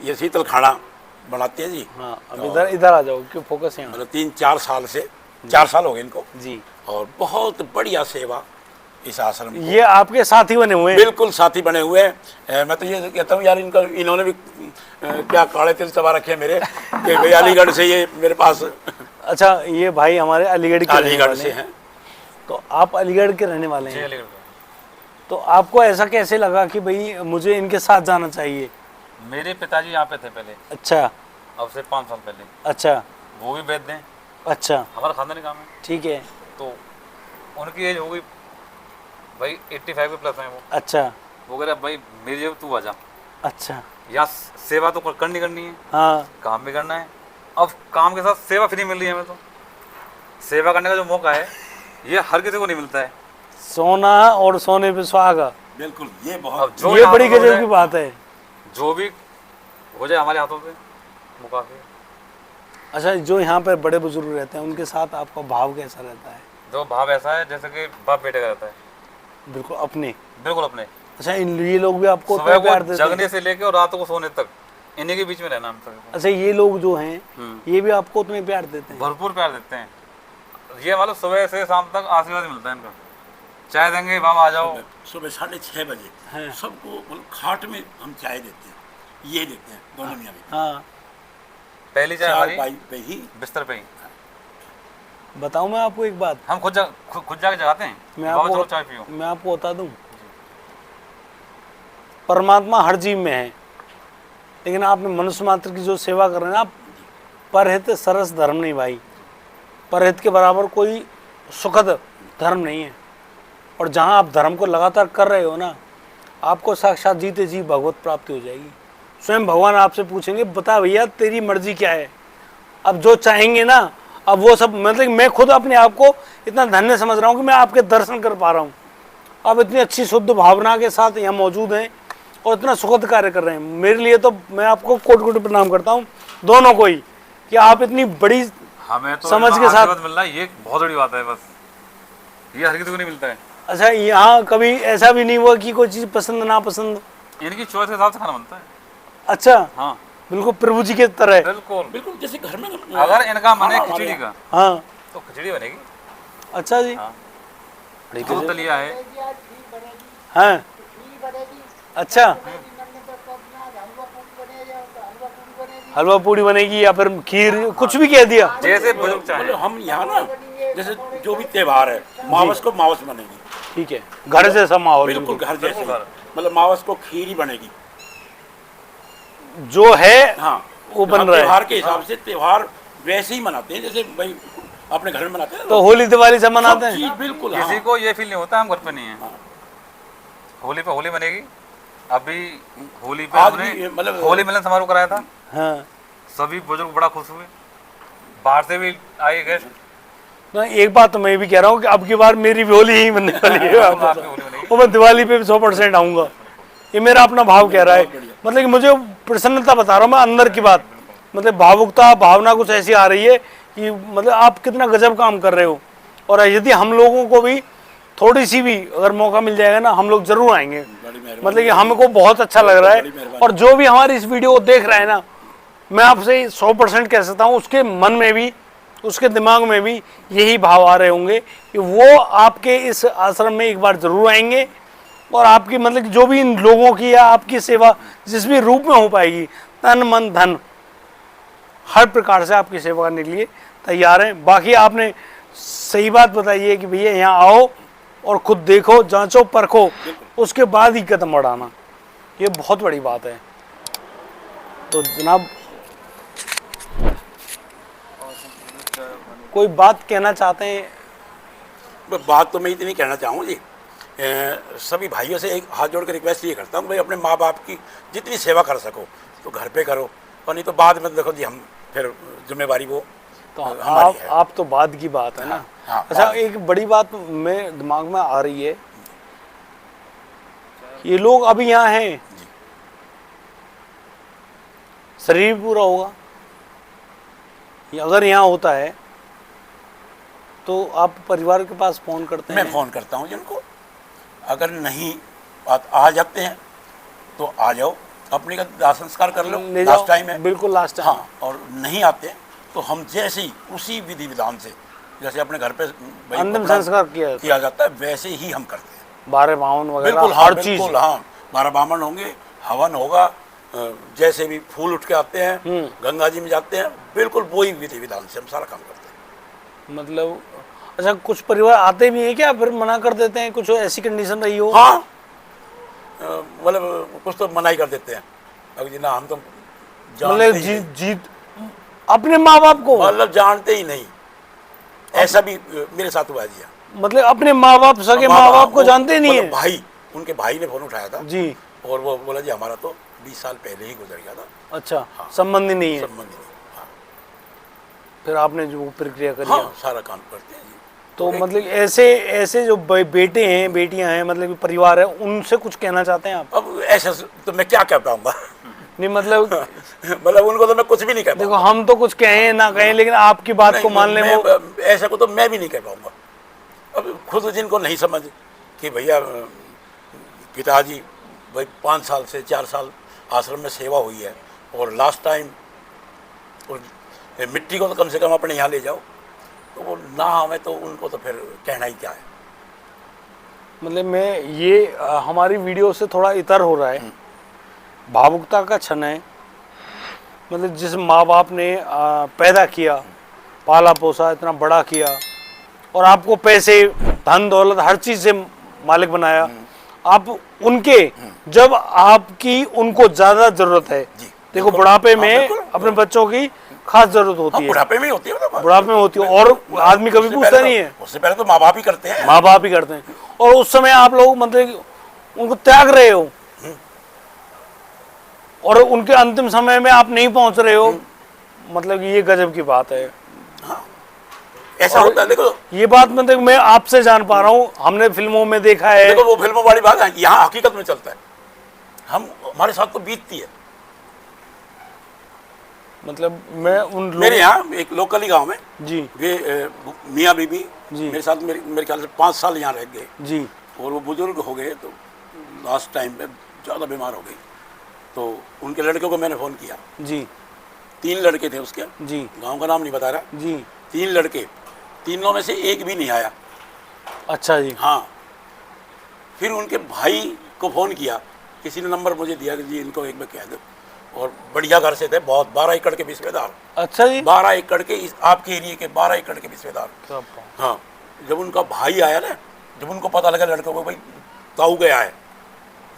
ये शीतल खाना बनाते हैं जी। हाँ, अब इधर आ जाओ, क्यों फोकस है मतलब 3-4 साल से 4 साल हो गए इनको जी, और बहुत बढ़िया सेवा इस आश्रम। ये आपके साथी बने हुए हैं? बिल्कुल साथी बने हुए हैं। मैं तो ये कहता हूँ यार, इनका इन्होंने भी क्या काले तिल चबा रखे हैं मेरे, कि भाई अलीगढ़ से ये मेरे पास। अच्छा, ये भाई हमारे अलीगढ़ से हैं। तो आप अलीगढ़ के रहने वाले हैं? तो आपको ऐसा कैसे लगा कि भाई मुझे इनके साथ जाना चाहिए? मेरे पिताजी यहाँ पे थे पहले। अच्छा। अब से 5 साल पहले। अच्छा। वो भी वैद्य हैं। अच्छा। हमारा खानदानी काम है। ठीक है। तो उनकी एज हो गई भाई 85 प्लस है वो। अच्छा। वो कह रहे भाई मेरी जब तू आ जा। अच्छा। यहाँ सेवा तो करनी है। हाँ। काम भी करना है। अब काम के साथ सेवा फ्री मिल रही है हमें, तो सेवा करने का जो मौका है ये हर किसी को नहीं मिलता है। सोना और सोने पे सुहागा। बिल्कुल, ये बहुत ये बड़ी गजब की बात है। जो भी हो जाए हमारे हाथों पे मुकाफी। अच्छा, जो यहाँ पर बड़े बुजुर्ग रहते हैं उनके साथ आपका भाव कैसा रहता है? जो भाव ऐसा है जैसे कि बाप बेटे का रहता है। बिल्कुल अपने। बिल्कुल अपने। अच्छा, ये लोग भी आपको सुबह को जगने से लेके और रात को सोने तक इन्हीं के बीच में रहना हम सब। अच्छा, ये लोग जो हैं ये भी आपको उतने प्यार देते हैं? भरपूर प्यार देते हैं। ये मतलब सुबह से शाम तक आशीर्वाद मिलता है इनका। चाय देंगे, बाबा आ जाओ। सुबह 6:30 बजे सबको मतलब खाट में हम चाय देते हैं, ये देते हैं दोनों मियाँ बीवी। हाँ, पहली चाय हमारी पे ही, बिस्तर पे ही। बताऊं मैं आपको एक बात, हम खुद जाके जगाते हैं। मैं चाय पियो। मैं आपको बता दूं, परमात्मा हर जीव में है, लेकिन आपने मनुष्य मात्र की जो सेवा कर रहे हैं आप, परहित सरस धर्म नहीं भाई। परहित के बराबर कोई सुखद धर्म नहीं है। और जहाँ आप धर्म को लगातार कर रहे हो ना, आपको साक्षात जीते जी भगवत प्राप्ति हो जाएगी। स्वयं भगवान आपसे पूछेंगे बता भैया तेरी मर्जी क्या है। अब जो चाहेंगे ना, अब वो सब, मतलब मैं खुद अपने आप को इतना धन्य समझ रहा हूँ कि मैं आपके दर्शन कर पा रहा हूँ। आप इतनी अच्छी शुद्ध भावना के साथ यहाँ मौजूद हैं और इतना सुखद कार्य कर रहे हैं। मेरे लिए तो मैं आपको कोटि कोटि प्रणाम करता हूँ, दोनों को ही, कि आप इतनी बड़ी हमें तो समझ के साथ मिल रहा है। ये बहुत बड़ी बात है, बस ये हर किसी को नहीं मिलता है। अच्छा, यहाँ कभी ऐसा भी नहीं हुआ कि कोई चीज़ पसंद ना पसंद? इनकी चॉइस के हिसाब से खाना बनता है। अच्छा। हाँ, बिल्कुल प्रभु जी के तरह। बिल्कुल बिल्कुल जैसे घर में अगर इनका मन है खिचड़ी का, हाँ, तो खिचड़ी बनेगी। अच्छा जी। दूध दलिया है। हाँ, अच्छा, हलवा पूड़ी बनेगी या फिर खीर, कुछ भी कह दिया। जैसे बुजुर्ग चाहे। मतलब हम यहाँ ना जैसे जो भी त्योहार है मावस को मावस बनेगी। ठीक है, घर जैसा माहौल। बिल्कुल घर जैसे, मतलब मावस को खीर ही बनेगी जो है। हाँ, वो बन रहा है। त्योहार के हिसाब से त्योहार वैसे ही मनाते हैं जैसे भाई अपने घर में मनाते हैं। तो होली दिवाली सब मनाते हैं। बिल्कुल। किसी हाँ। को ये फील नहीं होता हम घर पे नहीं है। होली पे होली बनेगी। अभी होली पे आज हमने भी मतलब होली मिलन समारोह कराया था। हाँ। सभी बुजुर्ग बड़ा खुश हुए, बाहर से भी आए गेस्ट। ना एक बात तो मैं भी कह रहा हूँ कि अब की बार मेरी भी होली ही बनने वाली है। वो मैं दिवाली पे भी 100% आऊँगा, ये मेरा अपना भाव कह रहा है। मतलब कि मुझे प्रसन्नता बता रहा हूँ मैं, अंदर की बात, मतलब भावुकता भावना कुछ ऐसी आ रही है कि मतलब आप कितना गजब काम कर रहे हो। और यदि हम लोगों को भी थोड़ी सी भी अगर मौका मिल जाएगा ना, हम लोग जरूर आएंगे। मतलब कि हमको बहुत अच्छा लग रहा है। और जो भी हमारी इस वीडियो को देख रहा है ना, मैं आपसे 100% कह सकता हूँ उसके मन में भी, उसके दिमाग में भी यही भाव आ रहे होंगे कि वो आपके इस आश्रम में एक बार जरूर आएंगे और आपकी मतलब कि जो भी इन लोगों की या आपकी सेवा जिस भी रूप में हो पाएगी, तन मन धन हर प्रकार से आपकी सेवा करने के लिए तैयार हैं। बाकी आपने सही बात बताई है कि भैया यहाँ आओ और खुद देखो, जांचो, परखो, उसके बाद ही कदम बढ़ाना, ये बहुत बड़ी बात है। तो जनाब कोई बात कहना चाहते हैं? बात तो मैं इतनी कहना चाहूँ जी, सभी भाइयों से एक हाथ जोड़ कर रिक्वेस्ट ये करता हूँ भाई अपने माँ बाप की जितनी सेवा कर सको तो घर पे करो, और नहीं तो बाद में देखो जी हम फिर जिम्मेवारी वो तो आप तो बाद की बात है ना। हाँ, अच्छा, एक बड़ी बात मेरे दिमाग में आ रही है, ये लोग अभी यहाँ हैं, शरीर पूरा होगा, ये अगर यहाँ होता है तो आप परिवार के पास फोन करते हैं? मैं फ़ोन करता हूँ जिनको, अगर नहीं आ जाते हैं तो आ जाओ, अपने का दाह संस्कार कर लो, लास्ट टाइम है। बिल्कुल लास्ट टाइम। हाँ, और नहीं आते तो हम जैसे ही उसी विधि विधान से जैसे अपने घर पे अंतिम संस्कार किया जाता है वैसे ही हम करते हैं। 12 बावन वगैरह बिल्कुल, हर चीज। हाँ, 12 बावन होंगे, हवन होगा, जैसे भी फूल उठ के आते हैं, गंगा जी में जाते हैं, बिल्कुल वही विधि विधान से हम सारा काम करते हैं। मतलब अच्छा, कुछ परिवार आते भी हैं क्या, फिर मना कर देते हैं, कुछ ऐसी कंडीशन रही हो? हाँ, मतलब कुछ तो मना ही कर देते हैं, अभी ना हम तो मतलब जीत अपने माँ बाप को मतलब जानते ही नहीं, ऐसा भी मेरे साथ हुआ जी। मतलब अपने माँ बाप, सगे माँ बाप को जानते नहीं है? भाई, उनके भाई ने फोन उठाया था जी, और वो बोला जी हमारा तो 20 साल पहले ही गुजर गया था। अच्छा, संबंधी नहीं है? संबंधी नहीं। हाँ। फिर आपने जो प्रक्रिया करी? हाँ, सारा काम करते हैं जी। तो मतलब ऐसे जो बेटे हैं, बेटियां हैं, मतलब परिवार है, उनसे कुछ कहना चाहते हैं आप? अब ऐसा तो मैं क्या कह पाऊंगा। नहीं मतलब मतलब उनको तो मैं कुछ भी नहीं कह देखो, हम तो कुछ कहें ना कहें, लेकिन आपकी बात को मान ले वो ऐसा को तो मैं भी नहीं कह पाऊंगा। अब खुद जिनको नहीं समझ कि भैया पिताजी भाई 5 साल से 4 साल आश्रम में सेवा हुई है और लास्ट टाइम मिट्टी को तो कम से कम अपने यहाँ ले जाओ, तो वो ना हमें तो उनको तो फिर कहना ही क्या है। मतलब मैं ये हमारी वीडियो से थोड़ा इतर हो रहा है, भावुकता का क्षण है। मतलब जिस माँ बाप ने पैदा किया, पाला पोसा, इतना बड़ा किया और आपको पैसे, धन दौलत, हर चीज़ से मालिक बनाया, आप उनके जब आपकी उनको ज़्यादा ज़रूरत है, देखो बुढ़ापे में अपने बच्चों की खास जरूरत होती है, बुढ़ापे में होती है, बुढ़ापे में होती है, और आदमी कभी पूछता नहीं है। उससे पहले तो माँ बाप ही करते हैं, माँ बाप ही करते हैं, और उस समय आप लोग मतलब उनको त्याग रहे हो और उनके अंतिम समय में आप नहीं पहुंच रहे हो, मतलब ये गजब की बात है। हाँ, ऐसा होता है। देखो ये बात मतलब मैं आपसे जान पा रहा हूँ, हमने फिल्मों में देखा है। देखो वो फिल्मों वाली बात है, यहाँ हकीकत में चलता है, हमारे साथ तो बीतती है। मतलब मैं उन मेरे यहाँ एक लोकल ही गांव में जी, वे मियाँ बीबी जी मेरे साथ मेरे ख्याल से 5 साल यहाँ रह गए जी, और वो बुजुर्ग हो गए, तो लास्ट टाइम में ज़्यादा बीमार हो गई, तो उनके लड़के को मैंने फ़ोन किया जी, 3 लड़के थे उसके जी, गांव का नाम नहीं बता रहा जी, 3 लड़के, तीनों में से एक भी नहीं आया। अच्छा जी, हाँ, फिर उनके भाई को फ़ोन किया किसी ने नंबर मुझे दिया कि जी इनको एक में कह दो, और बढ़िया घर से थे, बहुत 12 एकड़ के बिस्वेदार। अच्छा जी, 12 एकड़ के आपके एरिया के 12 एकड़ के बिस्वेदार। हाँ, जब उनका भाई आया ना, जब उनको पता लगा लड़कों को भाई ताऊ गया है,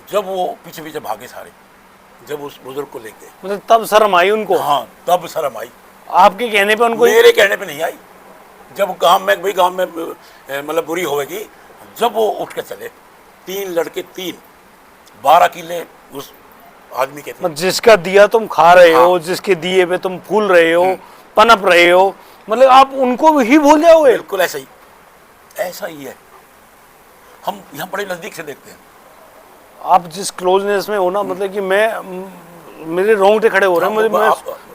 जब वो पीछे पीछे भागे सारे, जब उस बुजुर्ग को लेके, मतलब तब शर्म आई उनको? हाँ, तब शर्म आई। आपके कहने पे उनको? मेरे कहने पे नहीं आई। जब गांव में भाई, गांव में मतलब बुरी होगी, जब वो उठ के चले, 3 लड़के, 12 किले उस आदमी के थे। जिसका दिया तुम खा रहे हो, जिसके दिए पे तुम फूल रहे हो, पनप रहे हो, मतलब आप उनको ही भूल जाओगे? बिल्कुल ऐसा ही, ऐसा ही है। हम यहाँ बड़े नजदीक से देखते हैं। आप जिस क्लोजनेस में हो ना, मतलब कि मेरे रोंगटे खड़े हो रहे हैं, मुझे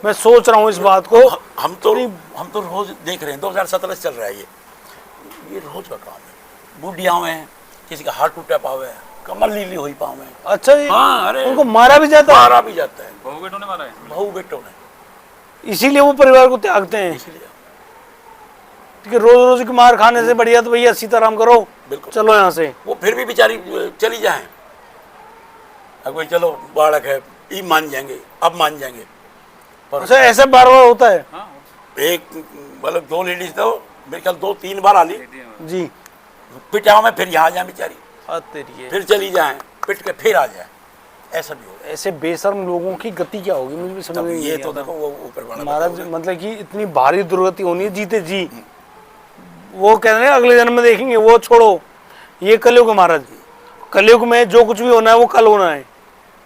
मैं सोच रहा हूँ इस बात को। हम तो रोज देख रहे हैं, 2017 से चल रहा है ये रोज का काम है। बूढ़िया में किसी का हाथ टूटा पाव है, कमर लीली हुई पाव है। अच्छा जी, हाँ, अरे उनको मारा भी जाता है? मारा भी जाता है, बहू बेटों ने मारा है। बहू बेटों ने, इसीलिए वो परिवार को त्यागते हैं। इसलिए कि रोज रोज की मार खाने से बढ़िया तो भैया सीताराम करो, बिल्कुल चलो यहाँ से। वो फिर भी बेचारी चली जाए, अब भाई चलो बालक है, ये मान जाएंगे, अब मान जाएंगे। पर अच्छा, ऐसा बार बार होता है? एक मतलब 2 लेडीज तो मेरे ख्याल 2-3 बार आ ली जी, पिटाओ में, फिर यहाँ जाए बेचारी, तेरी फिर चली जाए, पिट के फिर आ जाए, ऐसा भी हो। ऐसे बेशर्म लोगों की गति क्या होगी मुझे भी समझ में नहीं ये तो आता। देखो वो ऊपर वाला महाराज, मतलब कि इतनी भारी दुर्गति होनी है जीते जी। वो कह रहे हैं अगले जन्म में देखेंगे, वो छोड़ो, ये कलयुग महाराज, कलयुग में जो कुछ भी होना है वो कल होना है।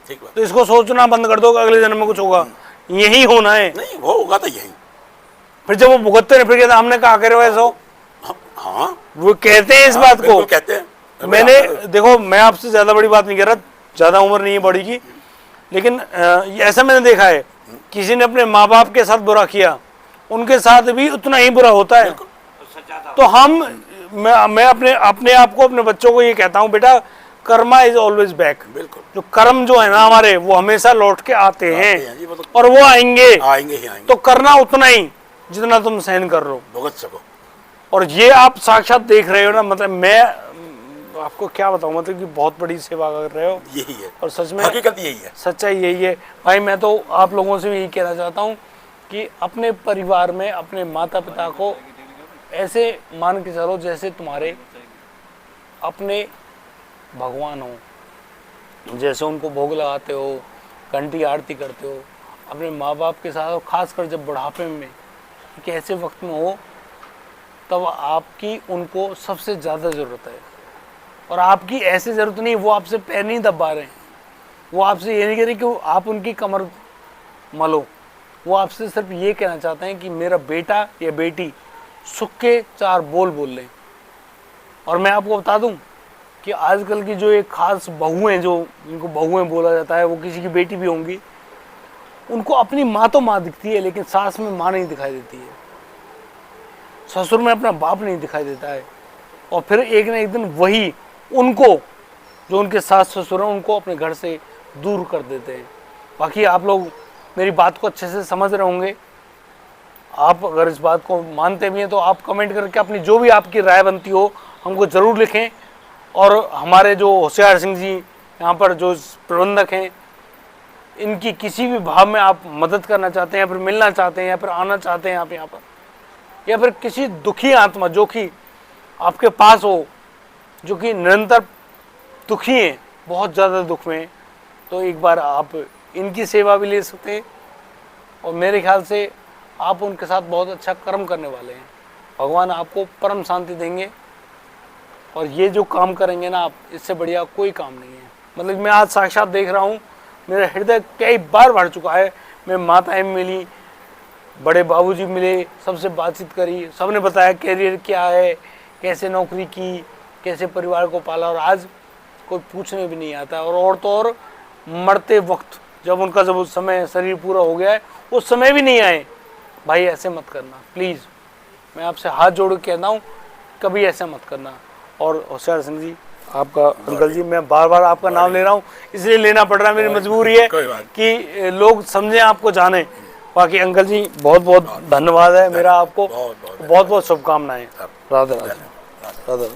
ठीक बात। तो इसको सोचना बंद कर दो अगले जन्म में कुछ होगा, यही होना है। नहीं, वो होगा तो यही। फिर जब वो भुगतते हैं, फिर कहते हमने कहा करे वैसा। हाँ, वो कहते हैं इस बात को, कहते हैं। मैंने देखो, मैं आपसे ज्यादा बड़ी बात नहीं कह रहा, ज्यादा उम्र नहीं है बड़ी की, लेकिन ऐसा मैंने देखा है, किसी ने अपने माँ बाप के साथ बुरा किया, उनके साथ भी उतना ही बुरा होता है। तो मैं अपने आप को, अपने बच्चों को ये कहता हूँ, बेटा कर्मा इज ऑलवेज बैक। बिल्कुल, जो कर्म जो है ना हमारे, वो हमेशा लौट के आते हैं, और वो आएंगे आएंगे। तो करना उतना ही जितना तुम सहन कर रहे हो, भुगत सको। और ये आप साक्षात देख रहे हो ना, मतलब मैं आपको क्या बताऊं, मतलब कि बहुत बड़ी सेवा कर रहे हो। यही है, और सच में हकीकत यही है, सच्चाई यही है भाई। मैं तो आप लोगों से भी यही कहना चाहता हूँ कि अपने परिवार में अपने माता पिता को ऐसे मान के चलो जैसे तुम्हारे अपने भगवान हो, जैसे उनको भोग लगाते हो, घंटी आरती करते हो अपने माँ बाप के साथ, और खासकर जब बुढ़ापे में एक ऐसे वक्त में हो, तब आपकी उनको सबसे ज़्यादा ज़रूरत है। और आपकी ऐसे ज़रूरत नहीं, वो आपसे पैर नहीं दबा रहे हैं, वो आपसे ये नहीं कह रहे कि आप उनकी कमर मलो, वो आपसे सिर्फ ये कहना चाहते हैं कि मेरा बेटा या बेटी सुख के 4 बोल बोल लें। और मैं आपको बता दूं कि आजकल की जो एक खास बहुएं, जो इनको बहुएं बोला जाता है, वो किसी की बेटी भी होंगी, उनको अपनी माँ तो माँ दिखती है, लेकिन सास में माँ नहीं दिखाई देती है, ससुर में अपना बाप नहीं दिखाई देता है। और फिर एक ना एक दिन वही उनको, जो उनके सास ससुर हैं, उनको अपने घर से दूर कर देते हैं। बाकी आप लोग मेरी बात को अच्छे से समझ रहे होंगे। आप अगर इस बात को मानते भी हैं तो आप कमेंट करके अपनी जो भी आपकी राय बनती हो हमको ज़रूर लिखें। और हमारे जो होशियार सिंह जी यहाँ पर जो प्रबंधक हैं, इनकी किसी भी भाव में आप मदद करना चाहते हैं, या फिर मिलना चाहते हैं, या फिर आना चाहते हैं आप यहाँ पर, या फिर किसी दुखी आत्मा जो कि आपके पास हो, जो कि निरंतर दुखी हैं, बहुत ज़्यादा दुख में, तो एक बार आप इनकी सेवा भी ले सकते हैं। और मेरे ख्याल से आप उनके साथ बहुत अच्छा कर्म करने वाले हैं, भगवान आपको परम शांति देंगे। और ये जो काम करेंगे ना आप, इससे बढ़िया कोई काम नहीं है। मतलब मैं आज साक्षात देख रहा हूँ, मेरा हृदय कई बार भर चुका है। मैं माताएं मिली, बड़े बाबूजी मिले, सबसे बातचीत करी, सबने बताया कैरियर क्या है, कैसे नौकरी की, कैसे परिवार को पाला, और आज कोई पूछने भी नहीं आता। और तो और मरते वक्त जब उनका जब उस समय शरीर पूरा हो गया है, उस समय भी नहीं आए। भाई ऐसे मत करना प्लीज़, मैं आपसे हाथ जोड़ के कहता हूँ, कभी ऐसे मत करना। और होशियार सिंह जी, आपका अंकल जी, मैं बार बार आपका नाम ले रहा हूँ, इसलिए लेना पड़ रहा है, मेरी मजबूरी है कि लोग समझें, आपको जाने। बाकी अंकल जी बहुत बहुत धन्यवाद है मेरा आपको, बहुत बहुत शुभकामनाएं। राधे राधे। राधे।